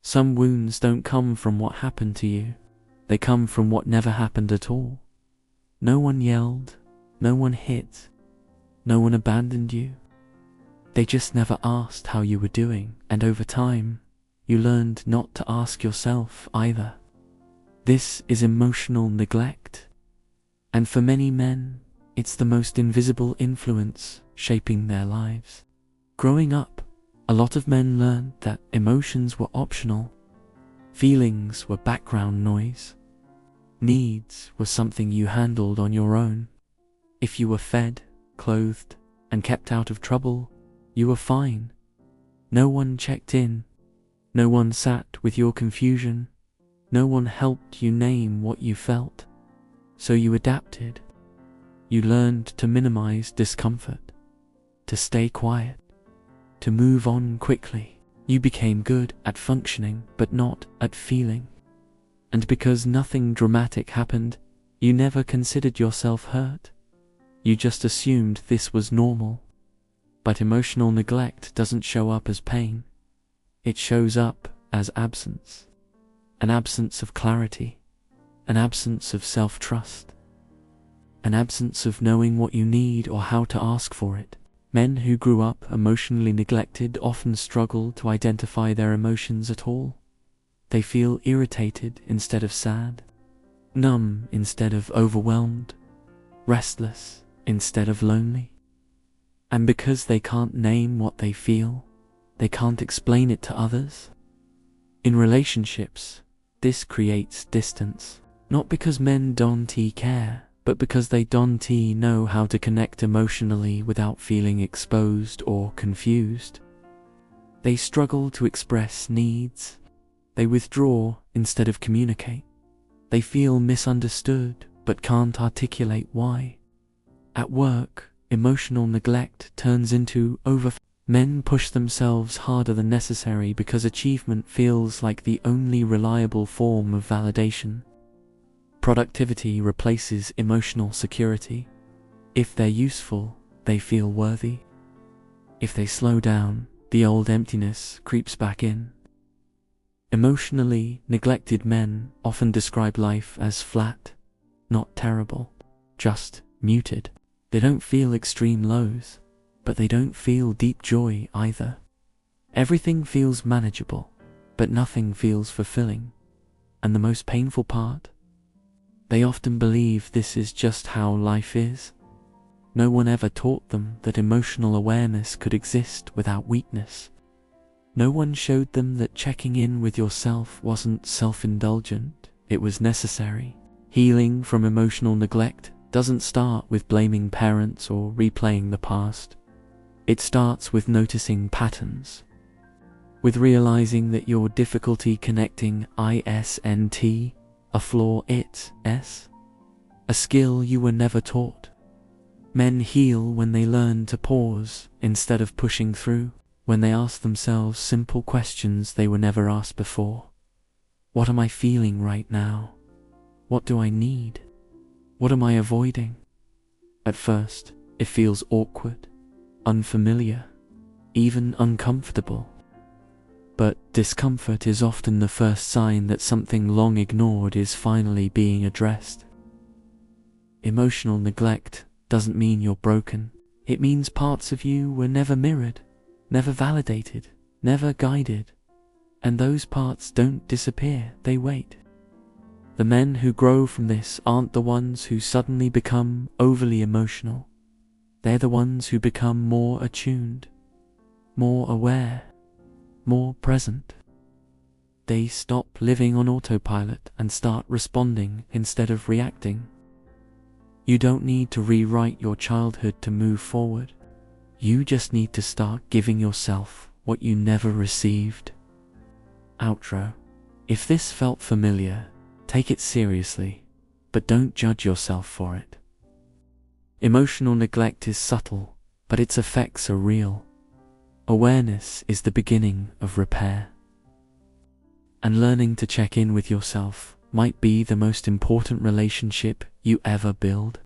Some wounds don't come from what happened to you. They come from what never happened at all. No one yelled, no one hit, no one abandoned you. They just never asked how you were doing, and over time, you learned not to ask yourself either. This is emotional neglect. And for many men, it's the most invisible influence shaping their lives. Growing up, a lot of men learned that emotions were optional. Feelings were background noise. Needs were something you handled on your own. If you were fed, clothed, and kept out of trouble, you were fine. No one checked in. No one sat with your confusion. No one helped you name what you felt. So you adapted. You learned to minimize discomfort, to stay quiet, to move on quickly. You became good at functioning, but not at feeling. And because nothing dramatic happened, you never considered yourself hurt. You just assumed this was normal. But emotional neglect doesn't show up as pain. It shows up as absence. An absence of clarity. An absence of self-trust. An absence of knowing what you need or how to ask for it. Men who grew up emotionally neglected often struggle to identify their emotions at all. They feel irritated instead of sad, numb instead of overwhelmed, restless instead of lonely. And because they can't name what they feel, they can't explain it to others. In relationships, this creates distance, not because men don't care, but because they don't know how to connect emotionally without feeling exposed or confused. They struggle to express needs. They withdraw instead of communicate. They feel misunderstood but can't articulate why. At work, emotional neglect turns into Men push themselves harder than necessary because achievement feels like the only reliable form of validation. Productivity replaces emotional security. If they're useful, they feel worthy. If they slow down, the old emptiness creeps back in. Emotionally neglected men often describe life as flat, not terrible, just muted. They don't feel extreme lows, but they don't feel deep joy either. Everything feels manageable, but nothing feels fulfilling. And the most painful part? They often believe this is just how life is. No one ever taught them that emotional awareness could exist without weakness. No one showed them that checking in with yourself wasn't self-indulgent, it was necessary. Healing from emotional neglect doesn't start with blaming parents or replaying the past. It starts with noticing patterns, with realizing that your difficulty connecting isn't a flaw, it's a skill you were never taught. Men heal when they learn to pause instead of pushing through, when they ask themselves simple questions they were never asked before. What am I feeling right now? What do I need? What am I avoiding? At first, it feels awkward, unfamiliar, even uncomfortable. But discomfort is often the first sign that something long ignored is finally being addressed. Emotional neglect doesn't mean you're broken. It means parts of you were never mirrored, never validated, never guided. And those parts don't disappear, they wait. The men who grow from this aren't the ones who suddenly become overly emotional. They're the ones who become more attuned, more aware, more present. They stop living on autopilot and start responding instead of reacting. You don't need to rewrite your childhood to move forward. You just need to start giving yourself what you never received. Outro. If this felt familiar, take it seriously, but don't judge yourself for it. Emotional neglect is subtle, but its effects are real. Awareness is the beginning of repair. And learning to check in with yourself might be the most important relationship you ever build.